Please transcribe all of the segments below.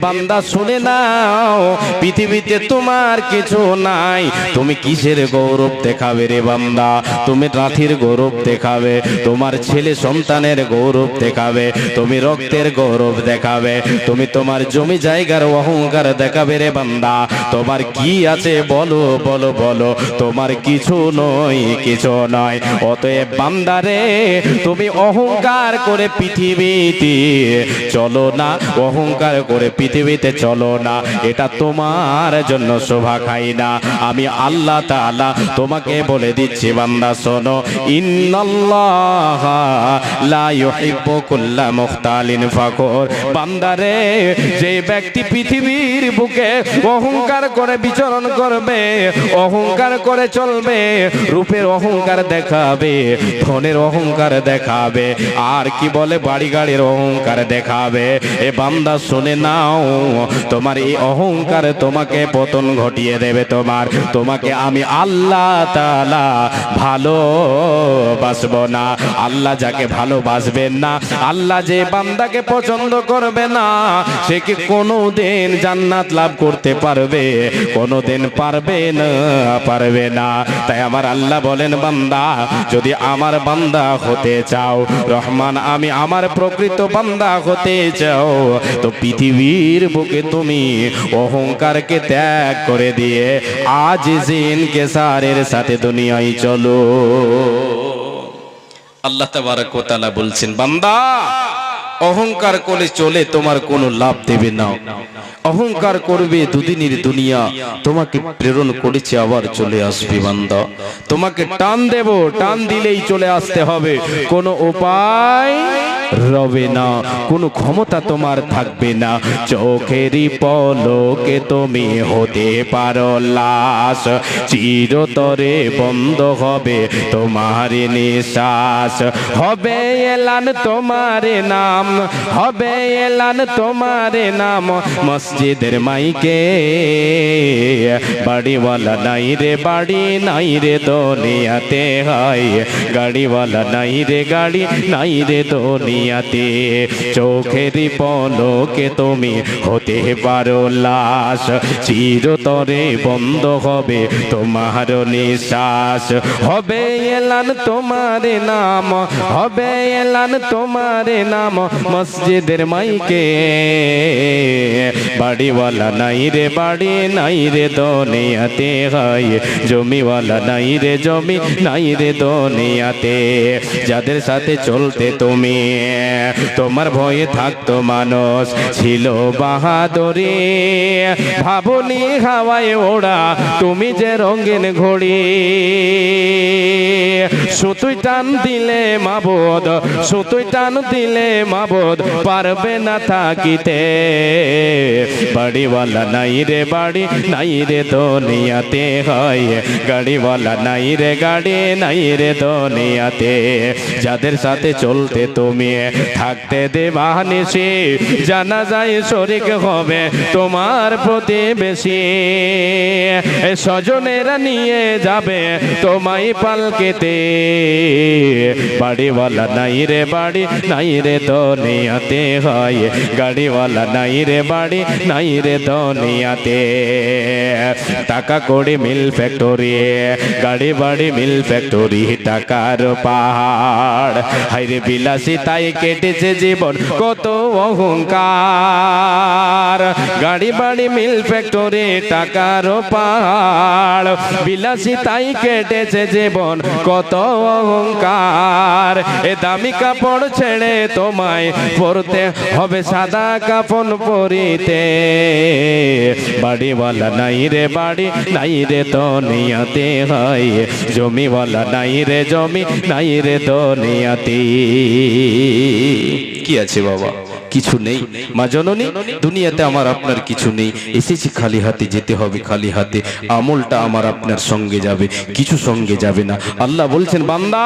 বান্দা শুনে নাও, পৃথিবীতে তোমার কিছু নাই। তুমি কিসের গৌরব দেখাবে রে বান্দা? তুমি রাথির গৌরব দেখাবে, তোমার ছেলে সন্তানের গৌরব দেখাবে, তুমি রক্তের গৌরব দেখাবে, তুমি তোমার জমি জায়গার অহংকার দেখাবে রে বান্দা। তোমার কি আছে বলো বলো বলো? তোমার কিছু নয়, কিছু নয়। অতএব বান্দারে, তুমি অহংকার করে পৃথিবীতে চলো না, অহংকার করে পৃথিবীতে চলো না, এটা তোমার জন্য শোভা খাই না। আমি আল্লাহ তাআলা তোমাকে বলে দিচ্ছি বান্দা শোনো, ইন্নাল্লাহ লা ইউহিব্বু কুল্লা মুখতালিন ফাখুর। বান্দারে, যে ব্যক্তি পৃথিবীর বুকে অহংকার করে বিচরণ করবে, অহংকার করে চলবে, রূপের অহংকার দেখাবে, ধনের অহংকার দেখাবে, আর কি বলে বাড়ি গাড়ির অহংকার দেখাবে, এ বান্দা শুনে নাও, তোমার এই অহংকার তোমাকে পতন ঘটিয়ে দেবে। তোমাকে আমি আল্লাহ তাআলা ভালোবাসব না। আল্লাহ যাকে ভালোবাসবেন না, আল্লাহ যে বান্দাকে পছন্দ করবে না, সে কি কোনোদিন জান্নাত লাভ করতে পারবে? কোনোদিন পারবে না, পারবে না। তাই আমার আল্লাহ বলেন, বান্দা যদি আমার বান্দা হতে চাও, রহমান আমি আমার প্রকৃত বান্দা হতে চাও, তো পৃথিবীর বুকে তুমি অহংকারকে ত্যাগ করে দিয়ে আজ জিনকে সারের সাথে দুনিয়ায় চলো। আল্লাহ তাবারক ওয়া তাআলা বলছেন, বান্দা অহংকার করে চলে তোমার কোনো লাভ দেবে না। অহংকার করবে, দুদিনের দুনিয়া তোমাকে প্রেরণ করেছে, আবার চলে আসবে বান্দা। তোমাকে টান দেব, টান দিলেই চলে আসতে হবে, কোনো উপায় রবে না, কোনো ক্ষমতা তোমার থাকবে না। চোখেরই পলকে তুমি হতে পারো লাশ, চিরতরে বন্ধ হবে তোমার নিঃশ্বাস। হবে এলান তোমার নাম, হবে এলান তোমার নাম মসজিদের মাইকে। বাড়িওয়ালা নাই রে বাড়ি, নাই রে দুনিয়াতে, হয় গাড়িওয়ালা নাই রে গাড়ি, নাই রে দুনিয়াতে। চোখেরই পলকে তুমি হতে পারো লাশ, চিরতরে বন্ধ হবে তোমার নিঃশ্বাস। হবে এলান তোমার নাম, হবে এলান তোমার নাম মসজিদের মাইকে। বাড়িওয়ালা নাই রে বাড়ি, নাই রে দুনিয়াতে, হয় জমিওয়ালা নাই রে জমি, নাই রে দুনিয়াতে। যাদের সাথে চলতে তুমি, তোমার ভয়ে থাকতো মানুষ, ছিল বাহাদুরি, ভাবনি হাওয়ায় ওড়া তুমি যে রঙিন ঘড়ি। সুতুই টান দিলে মাবুদ, সুতুই টান দিলে মাবুদ পারবে না থাকিতে। বাড়িওয়ালা নাই রে বাড়ি, নাই রে দুনিয়াতে, হয় গাড়িওয়ালা নাই রে গাড়ি, নাই রে দুনিয়াতে। যাদের সাথে চলতে তুমি, থাকতে দেবা নিশি, জানা যায় শরীক হবে তোমার প্রতিবেশী। স্বজনেরা নিয়ে যাবে তোমায় পালকেতে। বাড়িওয়ালা নাই রে বাড়ি, নাই রে দুনিয়াতে, হয় গাড়িওয়ালা নাই রে বাড়ি, নাই রে দুনিয়াতে। টাকা কড়ি মিল ফ্যাক্টরি, গাড়ি বাড়ি মিল ফ্যাক্টরি, টাকার পাহাড়, হাইরে বিলাসী তাই কেটেছে জীবন কত অহংকার। গাড়ি বাড়ি মিল ফ্যাক্টরি, টাকার পাহাড়, বিলাসী তাই কেটেছে জীবন কত অহংকার। এ দামি কাপড় ছেড়ে তোমায় পরতে হবে সাদা কাফন পরিতে। বাড়িওয়ালা নাই রে বাড়ি, নাই রে দুনিয়াতে, হয় জমিওয়ালা নাই রে জমি, নাই রে দুনিয়াতে। কি আছে বাবা? কিছু নেই। মা জননী, দুনিয়াতে আমার আপনার কিছু নেই। এসেছি খালি হাতে, যেতে হবে খালি হাতে। আমলটা আমার আপনার সঙ্গে যাবে, কিছু সঙ্গে যাবে না। আল্লাহ বলছেন, বান্দা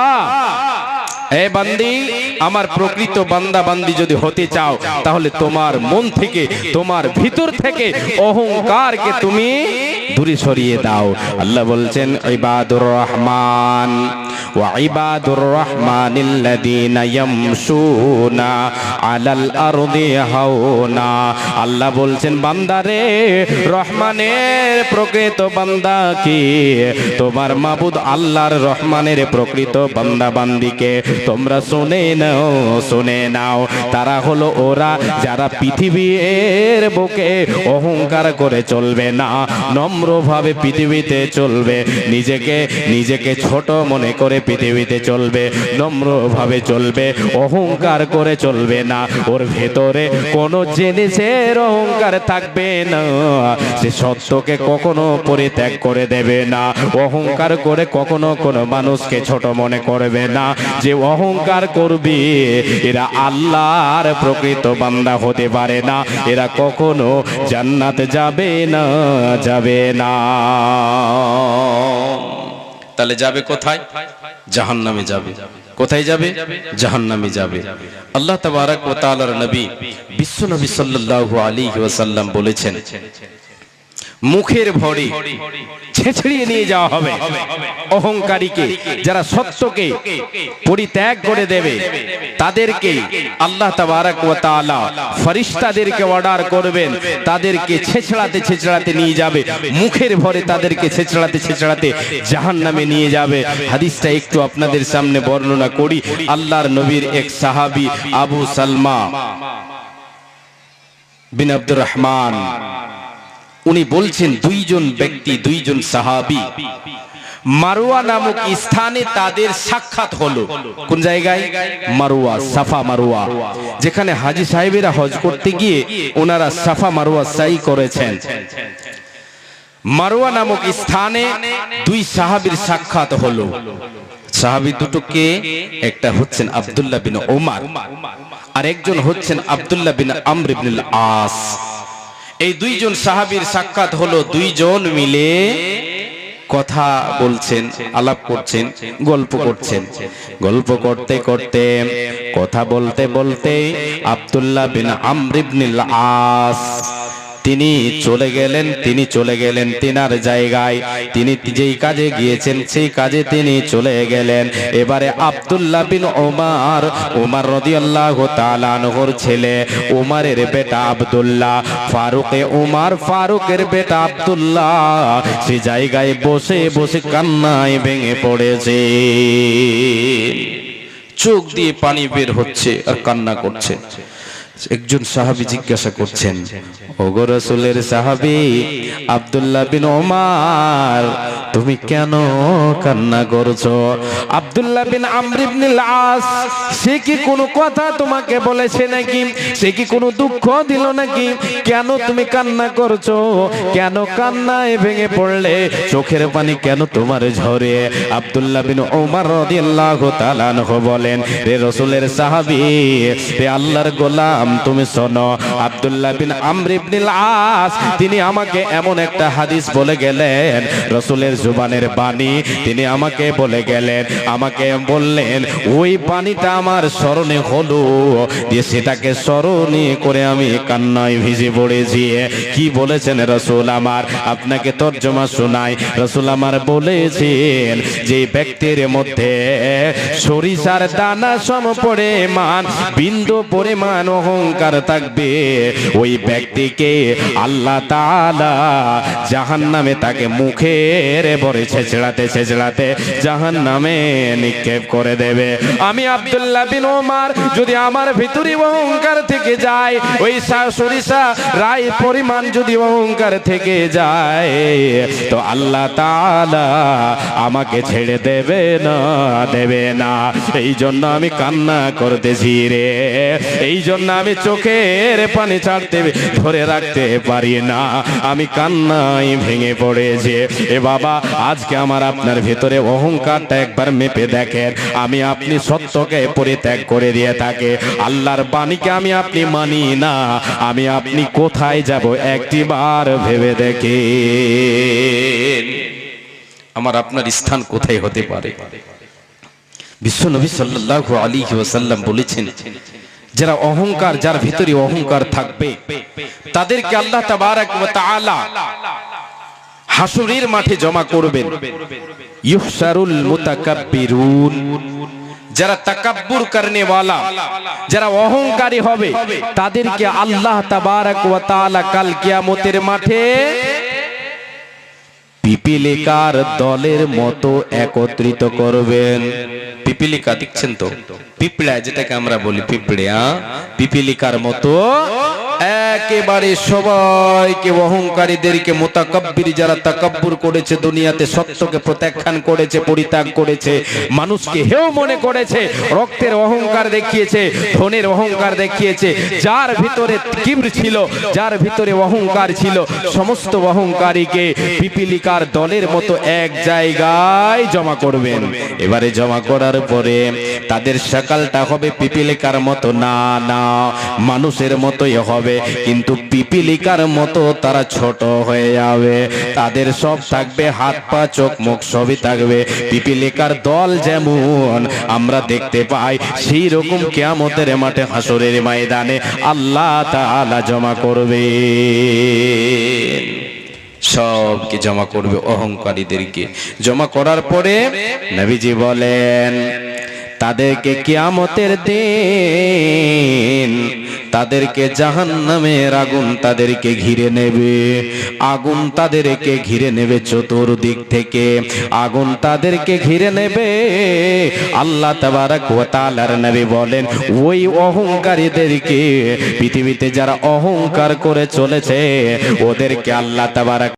এ বান্দি, আমার প্রকৃত বান্দা বান্দি যদি হতে চাও, তাহলে তোমার মন থেকে, তোমার ভিতর থেকে অহংকারকে তুমি দূরে সরিয়ে দাও। আল্লাহ বলছেন ইবাদুর রহমান ওয়া ইবাদুর রহমানিল্লাযীনা ইয়ামশুনা আলাল আরদি হাওনা। আল্লাহ বলছেন বান্দারে, রহমানের প্রকৃত বান্দা কি? তোমার মাবুদ আল্লাহর রহমানের প্রকৃত বান্দা বান্দিকে তোমরা শুনে নাও। তারা হলো ওরা যারা পৃথিবীর বুকে অহংকার করে চলবে না, নম্রভাবে পৃথিবীতে চলবে, নিজেকে ছোট মনে করে পৃথিবীতে চলবে, নম্রভাবে চলবে, অহংকার করে চলবে না। ওর ভেতরে কোনো জিনিসের অহংকার থাকবে না, সে সত্যকে কখনো পরিত্যাগ করে দেবে না, অহংকার করে কখনো কোনো মানুষকে ছোট মনে করবে না। যে অহংকার করবে এরা আল্লাহর প্রকৃত বান্দা হতে পারে না, এরা কখনো জান্নাতে যাবে না। তাহলে যাবে কোথায়? জাহান্নামে যাবে। কোথায় যাবে? জাহান্নামে যাবে। আল্লাহ তাবারক ওয়া তাআলার নবী বিশ্ব নবী সাল্লাল্লাহু আলাইহি ওয়াসাল্লাম বলেছেন, মুখের ভরে ছেঁচড়িয়ে নিয়ে যাওয়া হবে অহংকারীকে। যারা সত্যকে পরিত্যাগ করে দেবে তাদেরকে আল্লাহ তাবারক ওয়া তাআলা ফেরেশতাদেরকে অর্ডার করবেন, তাদেরকে ছেঁচড়াতে নিয়ে যাবে, মুখের ভরে তাদেরকে ছেঁচড়াতে জাহান্নামে নিয়ে যাবে। হাদিসটা একটু আপনাদের সামনে বর্ণনা করি। আল্লাহর নবীর এক সাহাবী আবু সালমা বিন আব্দুর রহমান, উনি বলছেন দুইজন সাহাবী মারওয়া নামক স্থানে তাদের সাক্ষাৎ হলো। কোন জায়গায়? মারওয়া, সাফা মারওয়া, যেখানে হাজী সাহেবেরা হজ করতে গিয়ে ওনারা সাফা মারওয়া সাই করেছেন। মারওয়া নামক স্থানে দুই সাহাবীর সাক্ষাৎ হলো। সাহাবী দুটো কে? একটা হচ্ছেন আব্দুল্লাহ বিন ওমর, আর একজন হচ্ছেন আব্দুল্লাহ বিন আমর ইবনুল আস। এই দুইজন সাহাবীর সাক্ষাৎ হলো। দুইজন মিলে কথা বলছেন, আলাপ করছেন, গল্প করছেন। গল্প করতে করতে, কথা বলতে বলতে আব্দুল্লাহ বিন আমর ইবনুল আস তিনি চলে গেলেন তিনার জায়গায়। তিনি যেই কাজে গিয়েছেন সেই কাজে তিনি চলে গেলেন। এবারে আব্দুল্লাহ বিন ওমর রাদিয়াল্লাহু তাআলা আনহুর ছেলে, ওমরের বেটা আব্দুল্লাহ, ফারুকের বেটা আব্দুল্লাহ সেই জায়গায় বসে বসে কান্নায় ভেঙে পড়েছে। চোখ দিয়ে পানি বের হচ্ছে আর কান্না করছে। একজন সাহাবী জিজ্ঞাসা করছেন, ওগো রাসূলের সাহাবী আব্দুল্লাহ বিন ওমর, তুমি কেন কান্না করছো? আব্দুল্লাহ বিন আমর ইবনুল আস সে কি কোনো কথা তোমাকে বলেছে নাকি? সে কি কোনো দুঃখ দিল নাকি? কেন তুমি কান্না করছো? কেন কান্নায় ভেঙে পড়লে? চোখের পানি কেন তোমার ঝরে? আব্দুল্লাহ বিন ওমর রাদিয়াল্লাহু তাআলা আনহু বলেন, রে রাসূলের সাহাবী, রে আল্লাহর গোলাম, তুমি শোনো। আব্দুল্লাহ বিন আমর ইবনুল আস তিনি আমাকে এমন একটা হাদিস বলে গেলেন, রাসূলের জুবানের বাণী তিনি আমাকে বলে গেলেন, আমাকে বললেন, ওই পানিটা আমার স্মরণে হলো, দিয়ে সেটাকে স্মরণে করে আমি কান্নায় ভিজে পড়েছি। কি বলেছেন রাসূল আমার? আপনাকে তর্জমা শোনাই। রাসূল আমার বলেছেন, যে ব্যক্তির মধ্যে সরিষার দানা সম পরিমাণ, বিন্দু পরিমাণ অহংকার থাকবে, ওই ব্যক্তিকে আল্লাহ তাআলা জাহান্নামে তাকে মুখের ভরে ছেঁচড়াতে জাহান্নামে নিক্ষেপ করে দেবে। আমি আব্দুল্লাহ বিন ওমর যদি আমার ভিতরে অহংকার থেকে যায়, ওই সরিষা রাই পরিমাণ যদি অহংকার থেকে যায়, তো আল্লাহ তাআলা আমাকে ছেড়ে দেবে না। এই জন্য আমি কান্না করতেছি রে, এই জন্য আমি চোখের পানি ছাড়তে ধরে রাখতে পারি না, আমি কান্নায় ভেঙে পড়েছি। এ বাবা, আজকে আমার আপনার ভিতরে অহংকারটা একবার মেপে দেখেন। আমি আপনি সত্যকে পরিত্যাগ করে দিয়ে থাকে, আল্লাহর বাণীকে আমি আপনি মানি না, আমি আপনি কোথায় যাব একটিবার ভেবে দেখে আমার আপনার স্থান কোথায় হতে পারে। বিশ্ব নবী সাল্লাল্লাহু আলাইহি ওয়াসাল্লাম বলেছেন, যারা অহংকার, যার ভিতরে অহংকার থাকবে তাদেরকে আল্লাহ তাবারক ওয়া তাআলা হাসুরের মাঠে জমা করবেন। ইহশারুল মুতাকাব্বিরুন, যারা তাকাব্বুর করনে ওয়ালা, যারা অহংকারী হবে, তাদেরকে আল্লাহ তাবারক ওয়া তাআলা কাল কিয়ামতের মাঠে পিপিলিকার দলের মতো একত্রিত করবেন। পিপিলিকা দেখছেন তো, পিঁপড়া যেটাকে আমরা বলি পিঁপড়ে, পিপিলিকার মতো একেবারে সবাইকে, অহংকারীদেরকে, মুতাকাব্বির যারা তাকাব্বুর করেছে, দুনিয়াতে সত্যকে প্রত্যাখ্যান করেছে, পরিত্যাগ করেছে, মানুষকে হেয় মনে করেছে, রক্তের অহংকার দেখিয়েছে, ধনের অহংকার দেখিয়েছে, যার ভিতরে কিবর ছিল, যার ভিতরে অহংকার ছিল, সমস্ত অহংকারীকে পিপিলিকার দলের মতো এক জায়গায় জমা করবেন। এবারে জমা করার পরে তাদের সকালটা হবে পিপিলিকার মতো না, না মানুষের মতোই হবে, কিন্তু পিপিলিকার মতো তারা ছোট হয়ে যাবে। তাদের সব থাকবে হাত পা চোখ মুখ সবই থাকবে পিপিলিকার দল যেমন আমরা দেখতে পাই, সেই রকম কিয়ামতের মাঠে হাসরের ময়দানে আল্লাহ তাআলা জমা করবে, সবকে জমা করবে, অহংকারীদেরকে জমা করার পরে নবীজি বলেন তাদেরকে কিয়ামতের দিন তাদেরকে জাহান্নামের আগুন তাদেরকে ঘিরে নেবে, আগুন তাদেরকে ঘিরে নেবে চতুর্দিক থেকে, আগুন তাদেরকে ঘিরে নেবে। আল্লাহ তাবারক ওয়া তাআলার নবী বলেন ওই অহংকারীদেরকে, পৃথিবীতে যারা অহংকার করে চলেছে, ওদেরকে আল্লাহ তাবারক